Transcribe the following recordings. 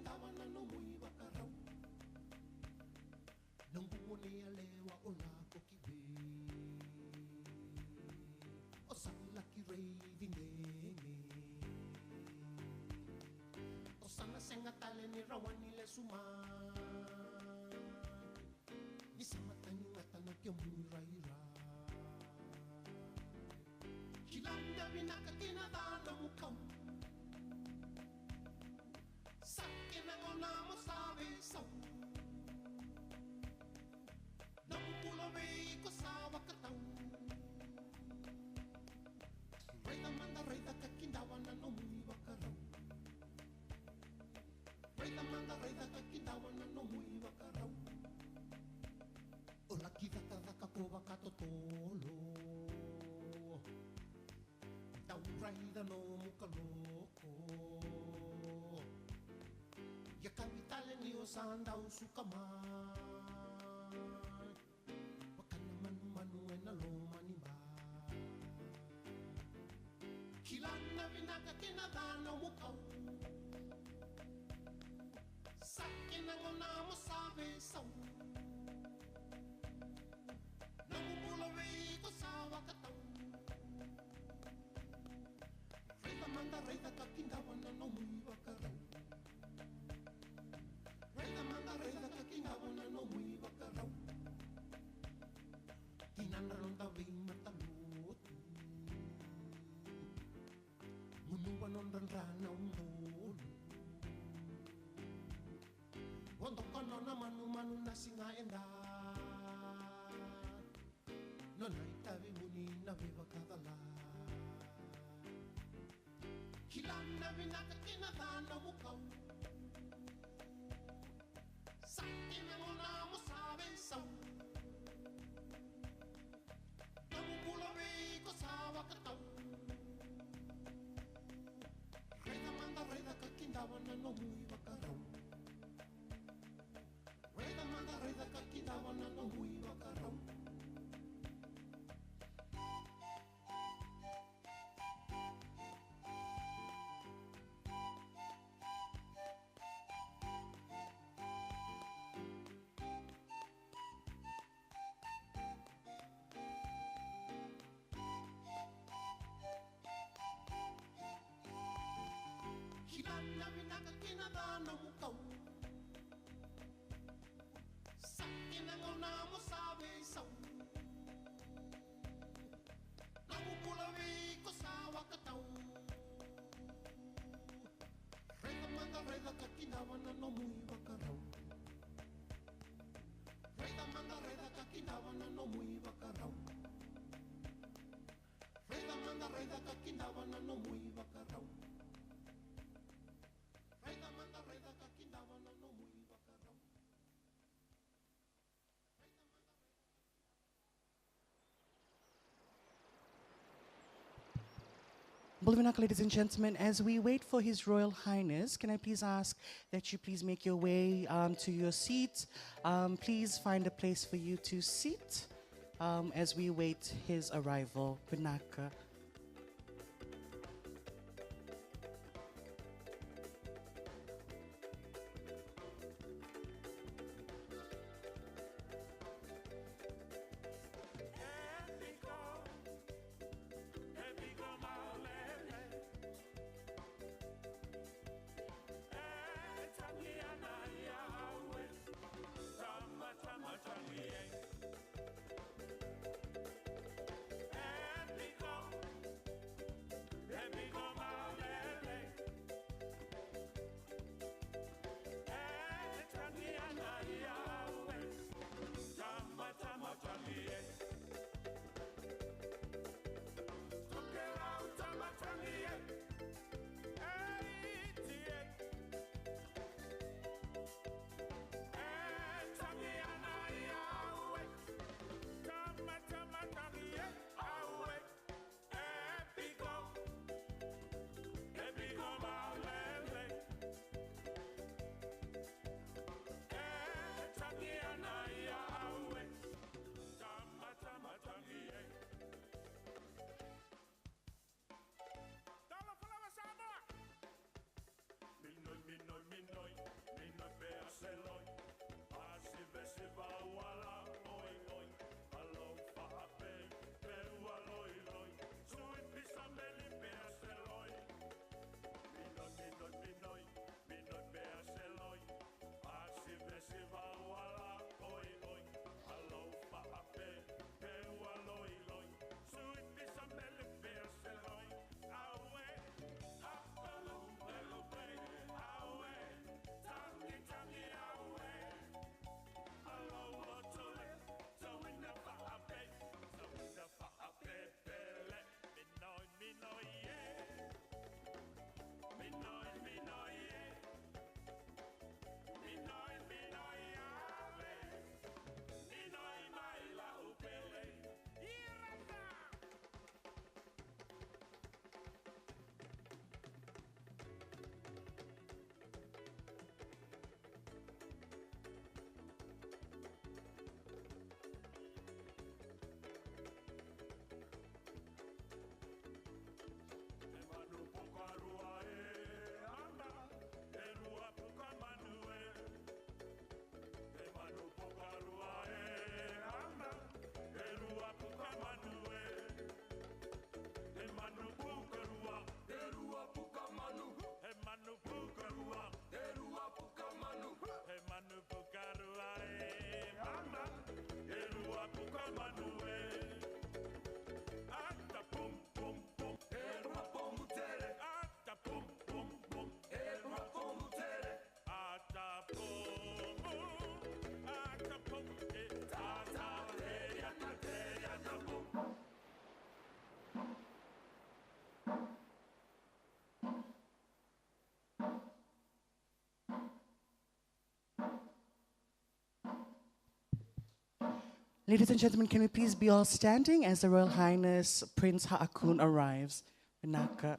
kindawana no mui wakarau. Nangumone alewa o lako kiwe. O salaki reidinenge. O sana senga tale ni rawani le suma. Ni samatani ngatana kyo muraira. Kilanda vinaka kinadana mukau. Sakina ngona mo sabi sau. Namupulo vei ko sawa katau. Reida manda reida kakindawana no mui wakarau. Reida manda reida kakindawana no mui wakarau. O laki daka daka po wakatotolo. Tau raida no mukaloko. Ya kawitale ni o sandau sukamai. Wakana manu manu ena lo manimba. Kilana vinaka kinadana mukau. Sakina ngona mo sabe sau. Namumula vei ko sawa katau. Reida manda reida kakindawana no mui wakarau. Reida manda reida kakindawana no mui wakarau. Kinana ronda vei mataluotu. Munuwa nondan rana unolu. Wondo kono na manu manu na singa enda. No naitavi muni na viva kadala. Kilana vinaka kinadana mukau. Sakina ngona mo sabe sau. Namumula vei ko sawa katau. Reida manda reida kakindawana no mui wakarau. Reida manda reida kakindawana no mui wakarau. Kilana vinaka kinadana mukau. Sakina ngona mo sabe sau. Namupula vei ko sawa katau. Reida manda reida kakindawana no mui wakarau. Reida manda reida kakindawana no mui wakarau. Reida manda reida kakindawana no mui wakarau. Reida manda reida kakindawana no mui wakarau. Bulvinaka, ladies and gentlemen, as we wait for His Royal Highness, can I please ask that you please make your way to your seat. Please find a place for you to sit as we wait his arrival. Binaka. Go. Ladies and gentlemen, can we please be all standing as the Royal Highness Prince Haakon arrives? Vinaka.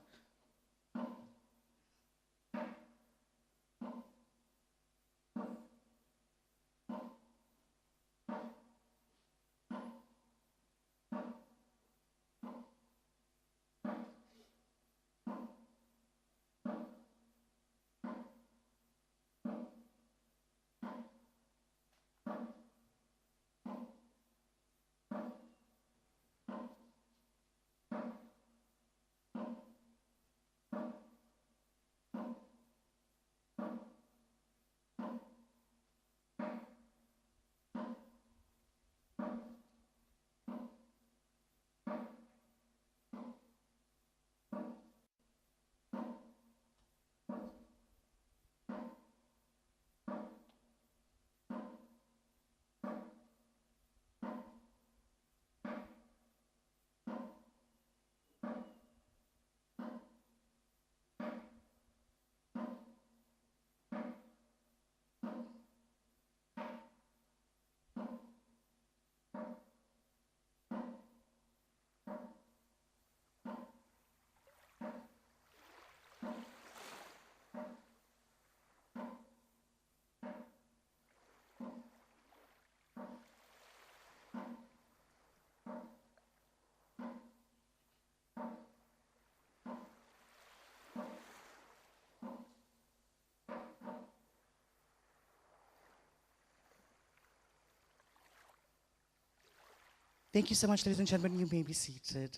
Thank you so much, ladies and gentlemen. You may be seated.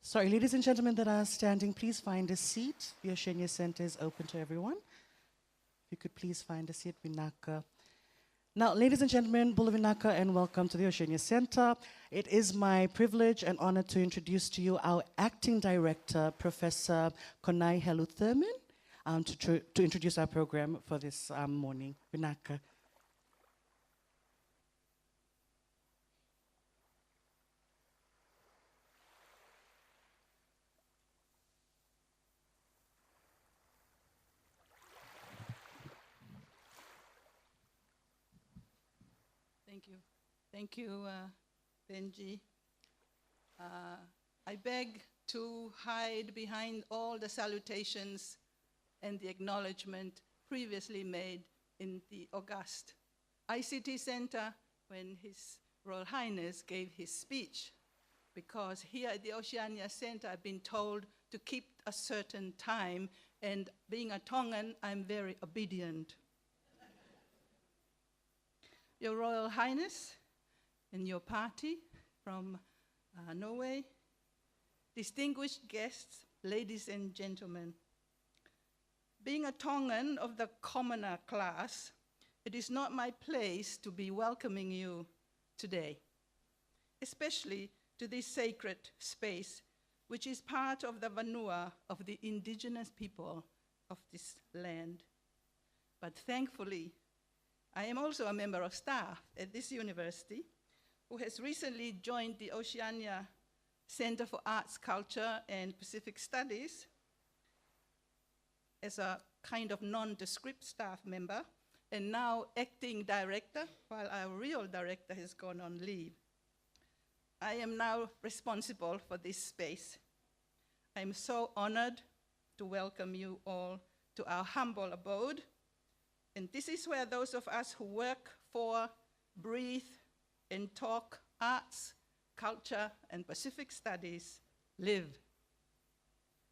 Sorry, ladies and gentlemen that are standing, please find a seat. The Oceania Center is open to everyone. If you could please find a seat, Vinaka. Now, ladies and gentlemen, Bula Vinaka, and welcome to the Oceania Center. It is my privilege and honor to introduce to you our acting director, Professor Konai Helu Thurman, to introduce our program for this morning. Vinaka. Thank you, Benji. I beg to hide behind all the salutations and the acknowledgement previously made in the august ICT Center when His Royal Highness gave his speech, because here at the Oceania Center I've been told to keep a certain time, and being a Tongan, I'm very obedient. Your Royal Highness and your party from Norway, distinguished guests, ladies and gentlemen. Being a Tongan of the commoner class, it is not my place to be welcoming you today, especially to this sacred space, which is part of the vanua of the indigenous people of this land. But thankfully, I am also a member of staff at this university who has recently joined the Oceania Center for Arts, Culture, and Pacific Studies as a kind of nondescript staff member, and now acting director, while our real director has gone on leave. I am now responsible for this space. I am so honored to welcome you all to our humble abode. And this is where those of us who work for, breathe, and talk arts, culture, and Pacific studies live.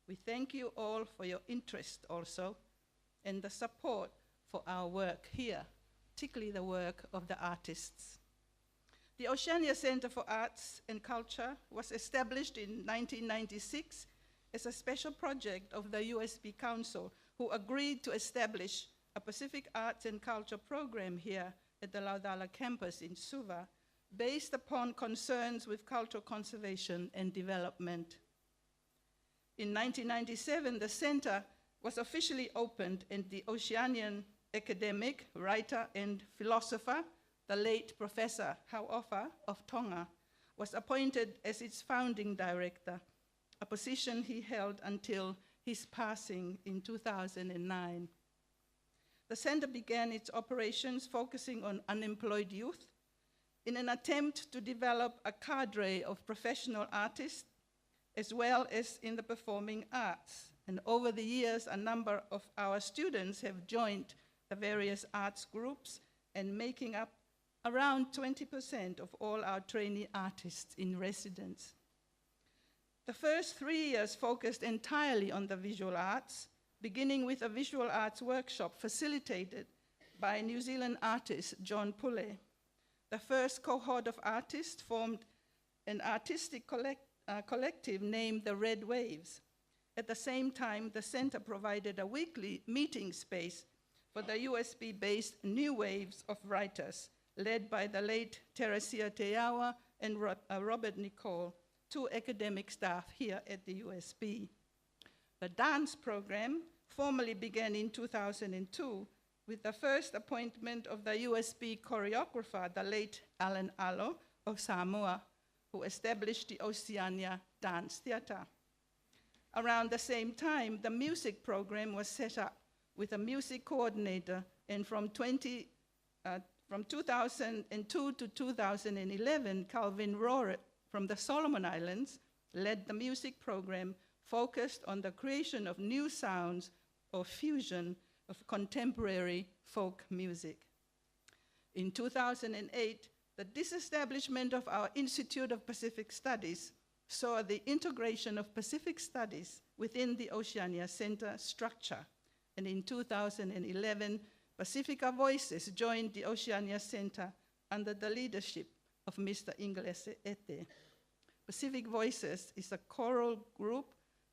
We thank you all for your interest also and the support for our work here, particularly the work of the artists. The Oceania Center for Arts and Culture was established in 1996 as a special project of the USP Council, who agreed to establish a Pacific Arts and Culture program here at the Laudala campus in Suva, based upon concerns with cultural conservation and development. In 1997, the center was officially opened, and the Oceanian academic, writer, and philosopher, the late Professor Hauofa of Tonga, was appointed as its founding director, a position he held until his passing in 2009. The center began its operations focusing on unemployed youth in an attempt to develop a cadre of professional artists as well as in the performing arts. And over the years, a number of our students have joined the various arts groups and making up around 20% of all our trainee artists in residence. The first 3 years focused entirely on the visual arts, beginning with a visual arts workshop facilitated by New Zealand artist John Pulley. The first cohort of artists formed an artistic collective named the Red Waves. At the same time, the center provided a weekly meeting space for the USP-based new waves of writers, led by the late Teresia Teawa and Robert Nicole, two academic staff here at the USP. The dance program formally began in 2002 with the first appointment of the USP choreographer, the late Alan Alo of Samoa, who established the Oceania Dance Theatre. Around the same time, the music program was set up with a music coordinator, and from 2002 to 2011, Calvin Rohret from the Solomon Islands led the music program focused on the creation of new sounds or fusion of contemporary folk music. In 2008, the disestablishment of our Institute of Pacific Studies saw the integration of Pacific Studies within the Oceania Center structure. And in 2011, Pacifica Voices joined the Oceania Center under the leadership of Mr. Inglese Ete. Pacific Voices is a choral group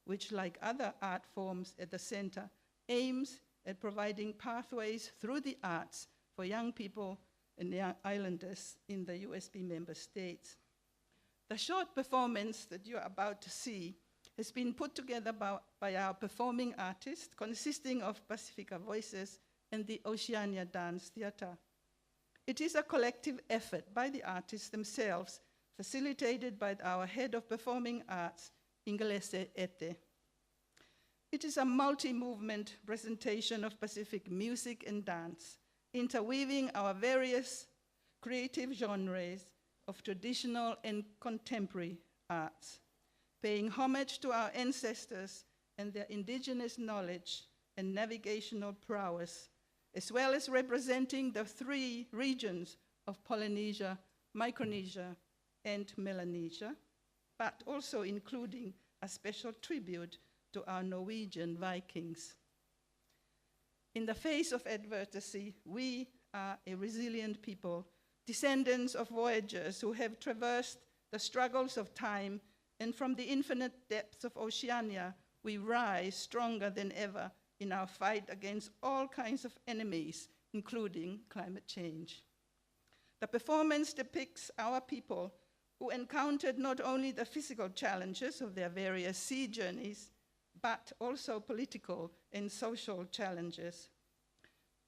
which, like other art forms at the center, aims at providing pathways through the arts for young people and young islanders in the USP member states. The short performance that you are about to see has been put together by our performing artists, consisting of Pacifica Voices and the Oceania Dance Theatre. It is a collective effort by the artists themselves, facilitated by our head of performing arts, Inglese Ete. It is a multi-movement presentation of Pacific music and dance, interweaving our various creative genres of traditional and contemporary arts, paying homage to our ancestors and their indigenous knowledge and navigational prowess, as well as representing the three regions of Polynesia, Micronesia, and Melanesia, but also including a special tribute to our Norwegian Vikings. In the face of adversity, we are a resilient people, descendants of voyagers who have traversed the struggles of time, and from the infinite depths of Oceania, we rise stronger than ever in our fight against all kinds of enemies, including climate change. The performance depicts our people who encountered not only the physical challenges of their various sea journeys, but also political and social challenges.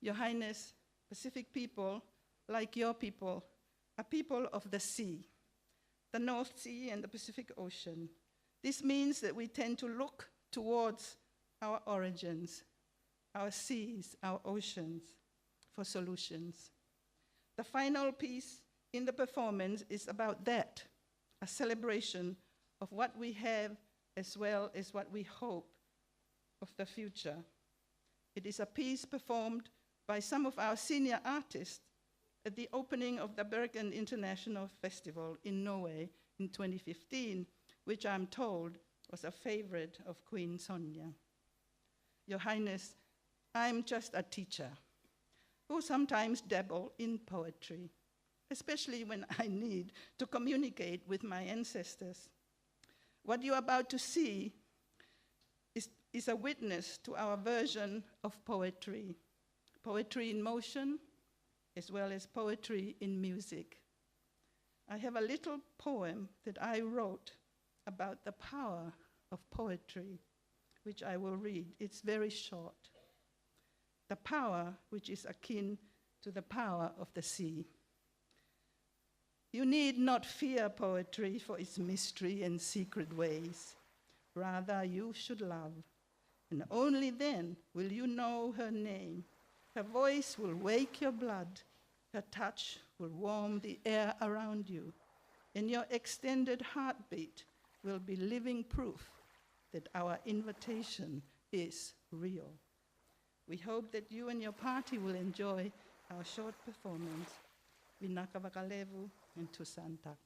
Your Highness, Pacific people, like your people, are people of the sea, the North Sea and the Pacific Ocean. This means that we tend to look towards our origins, our seas, our oceans, for solutions. The final piece in the performance is about that, a celebration of what we have as well as what we hope of the future. It is a piece performed by some of our senior artists at the opening of the Bergen International Festival in Norway in 2015, which I'm told was a favorite of Queen Sonja. Your Highness, I'm just a teacher who sometimes dabble in poetry, especially when I need to communicate with my ancestors. What you're about to see is a witness to our version of poetry, poetry in motion, as well as poetry in music. I have a little poem that I wrote about the power of poetry, which I will read. It's very short. The power which is akin to the power of the sea. You need not fear poetry for its mystery and secret ways. Rather, you should love, and only then will you know her name. Her voice will wake your blood. Her touch will warm the air around you. And your extended heartbeat will be living proof that our invitation is real. We hope that you and your party will enjoy our short performance. Vinakavakalevu and Tusantak.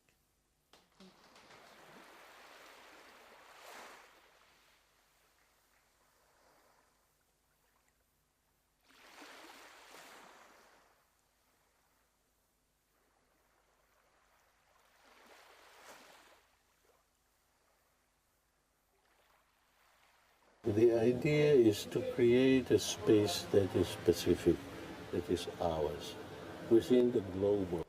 The idea is to create a space that is specific, that is ours, within the global.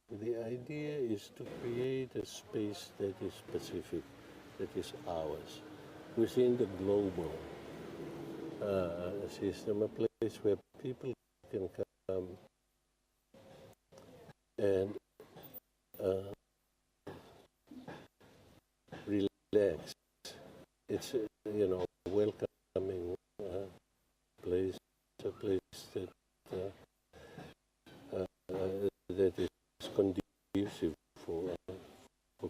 The idea is to create a space that is specific, that is ours, within the global system, a place where people can come and relax. It's a welcoming place, a place that that is conducive for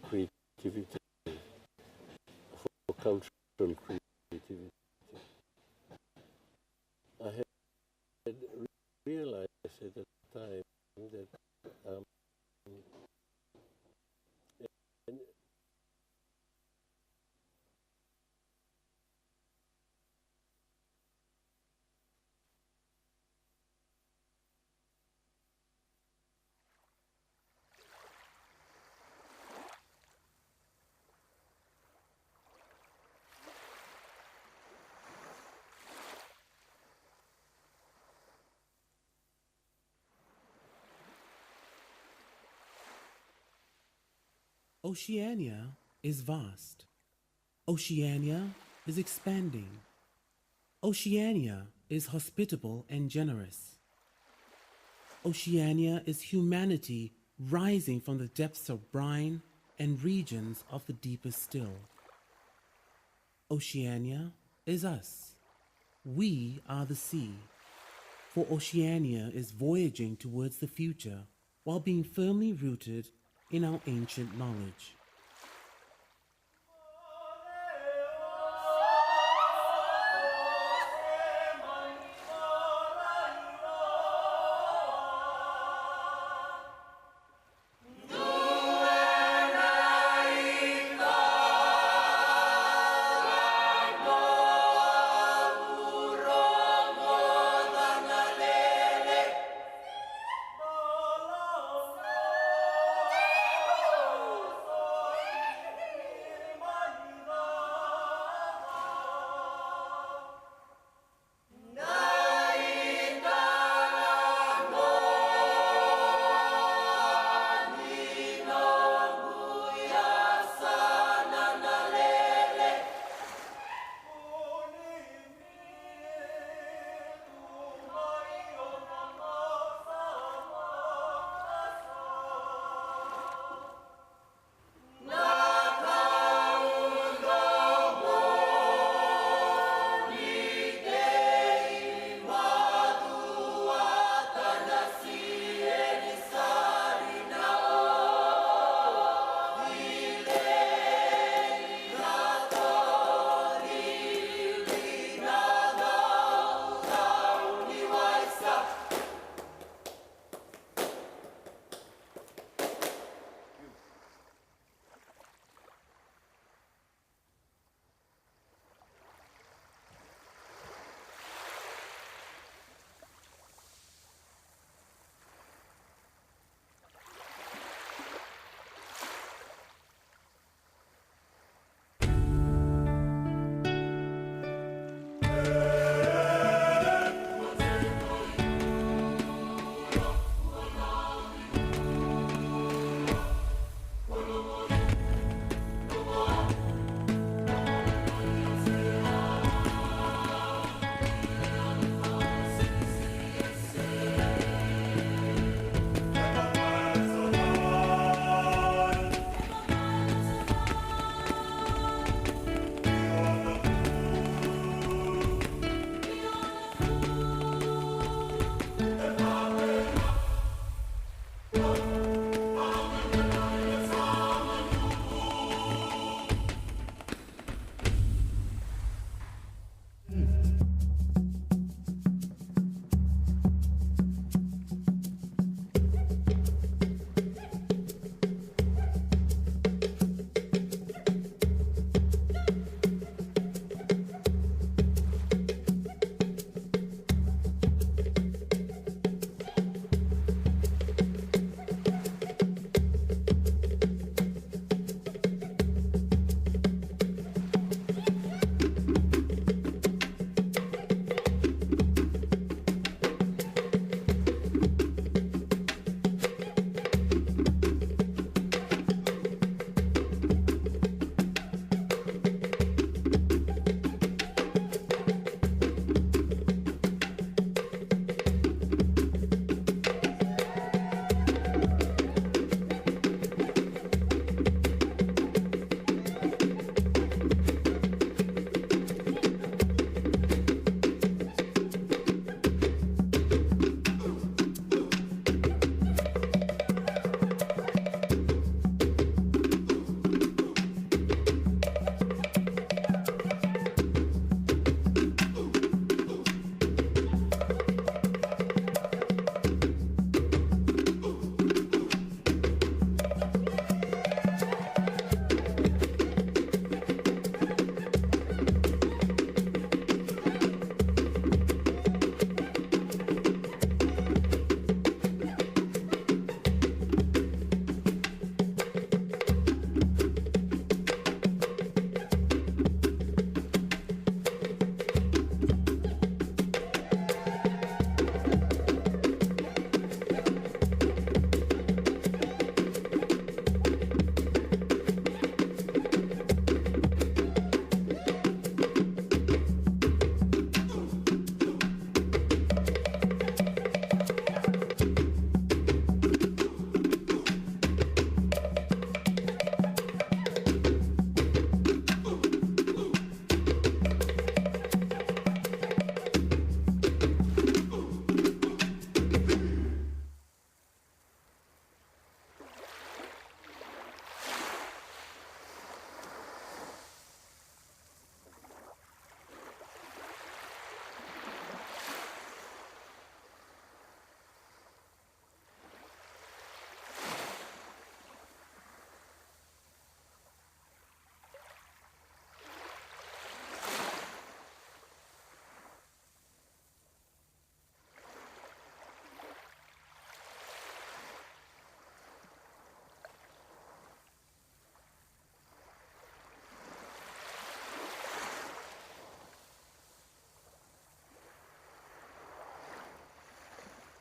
creativity, for cultural creativity. I had realized at the time that Oceania is vast. Oceania is expanding. Oceania is hospitable and generous. Oceania is humanity rising from the depths of brine and regions of the deepest still. Oceania is us. We are the sea. For Oceania is voyaging towards the future while being firmly rooted in our ancient knowledge.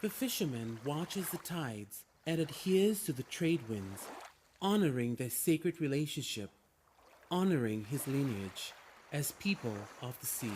The fisherman watches the tides and adheres to the trade winds, honoring their sacred relationship, honoring his lineage as people of the sea.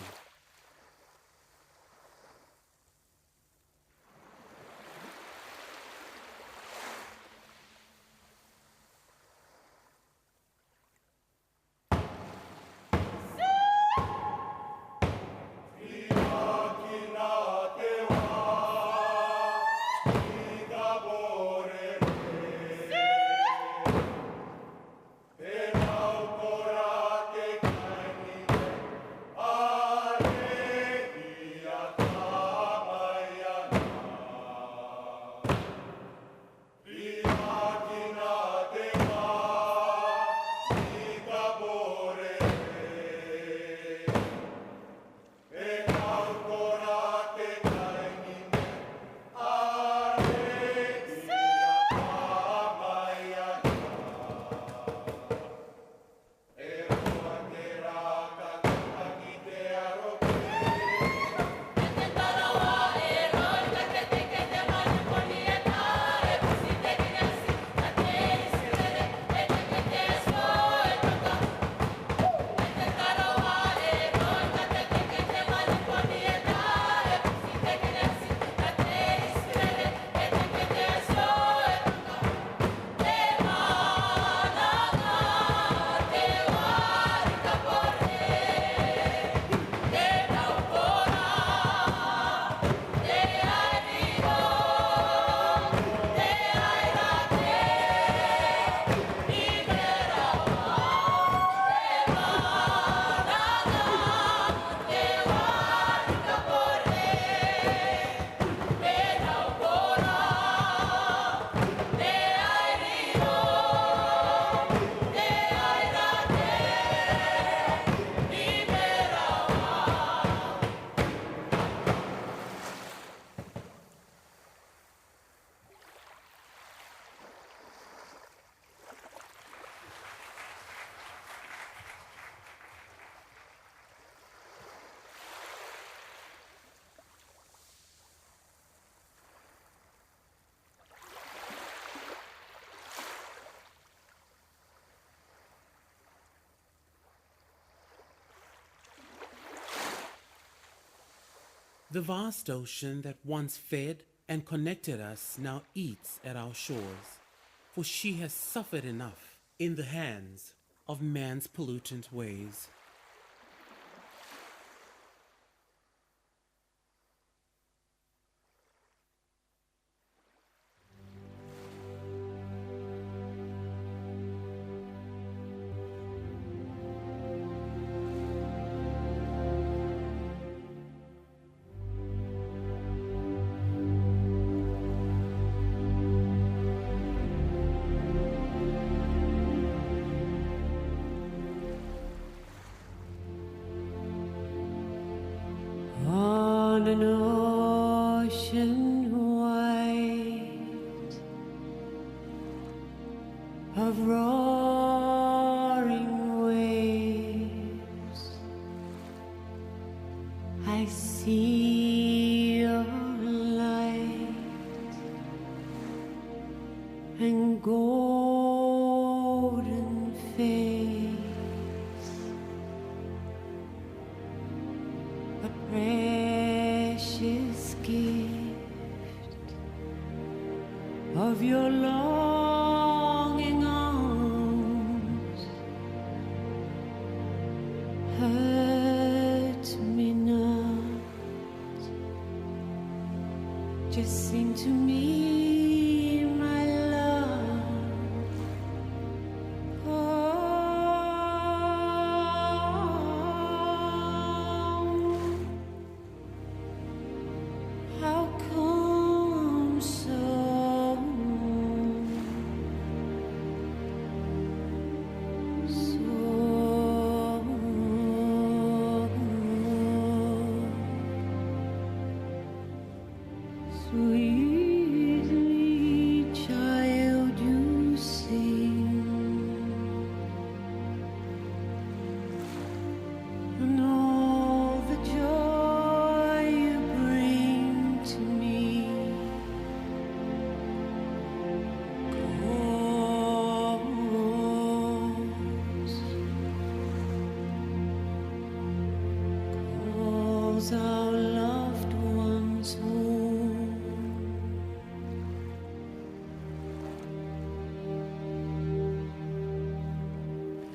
The vast ocean that once fed and connected us now eats at our shores, for she has suffered enough in the hands of man's pollutant ways. On an ocean white of roaring waves, I see your light and golden face, a precious gift of your longing arms. Hurt me not, just sing to me, my love. How come so sweet calls our loved ones home.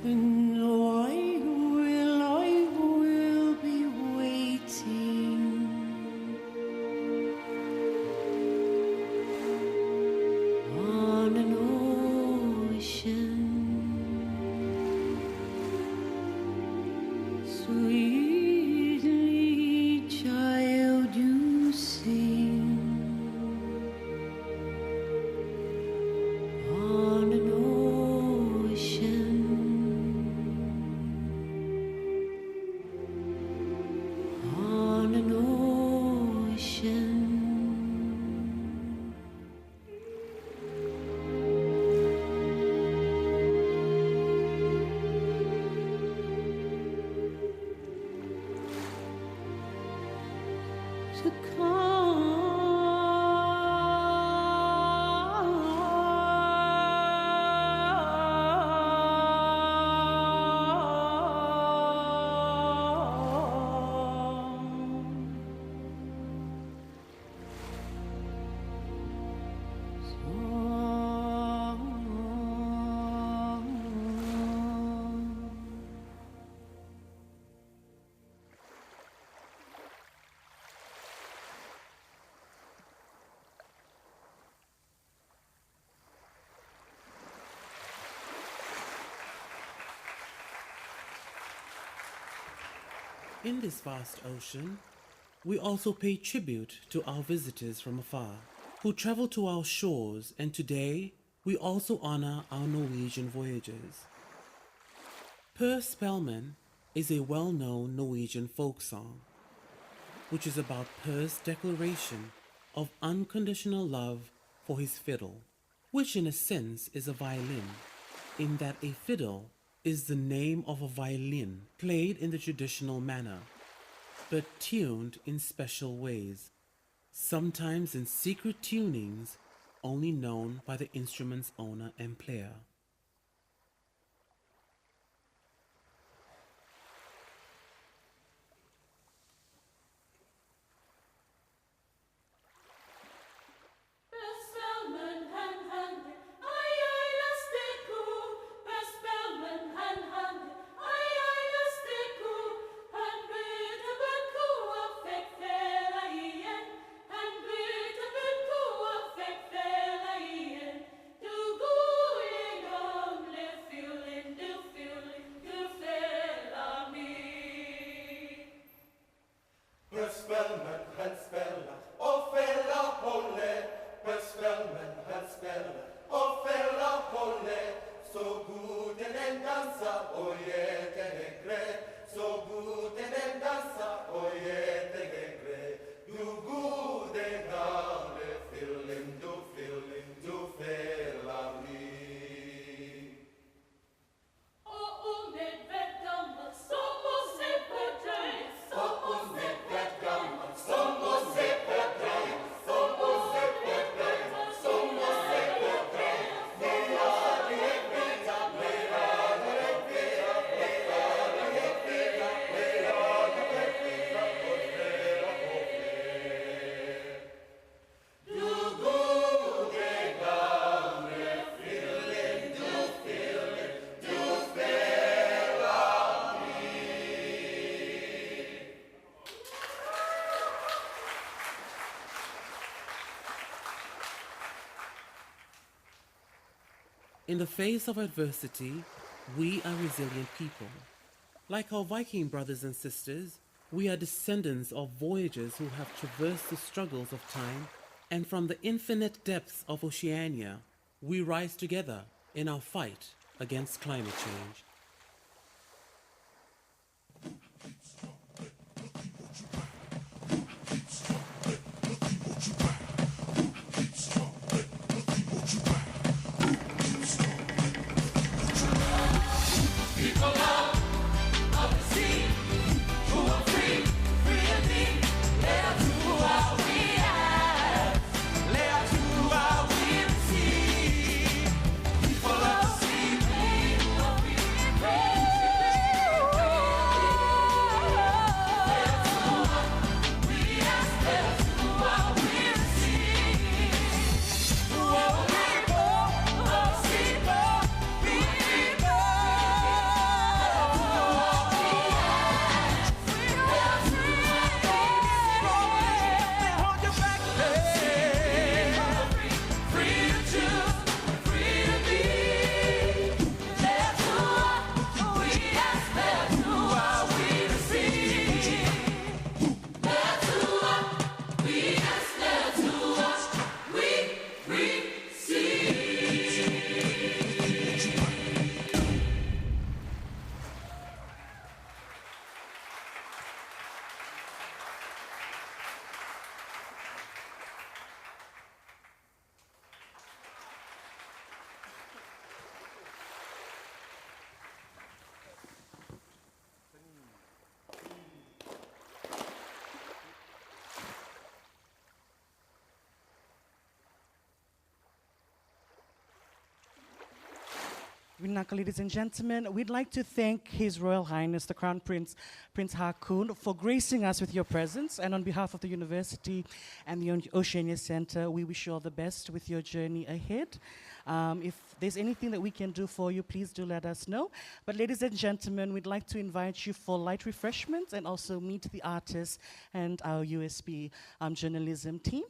And I will be waiting on an ocean. Sweetly, child, you sing on an ocean. On an ocean. To In this vast ocean, we also pay tribute to our visitors from afar, who travel to our shores, and today we also honor our Norwegian voyagers. Per Spellman is a well-known Norwegian folk song, which is about Per's declaration of unconditional love for his fiddle, which in a sense is a violin, in that a fiddle is the name of a violin played in the traditional manner, but tuned in special ways, sometimes in secret tunings only known by the instrument's owner and player. In the face of adversity, we are resilient people. Like our Viking brothers and sisters, we are descendants of voyagers who have traversed the struggles of time, and from the infinite depths of Oceania, we rise together in our fight against climate change. Vinaka, ladies and gentlemen, we'd like to thank His Royal Highness, the Crown Prince, Prince Haakon, for gracing us with your presence. And on behalf of the university and the Oceania Center, we wish you all the best with your journey ahead. If there's anything that we can do for you, please do let us know. But ladies and gentlemen, we'd like to invite you for light refreshments and also meet the artists and our USP journalism team.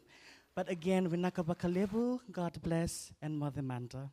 But again, Vinaka Bakalebu, God bless, and Mother Manda.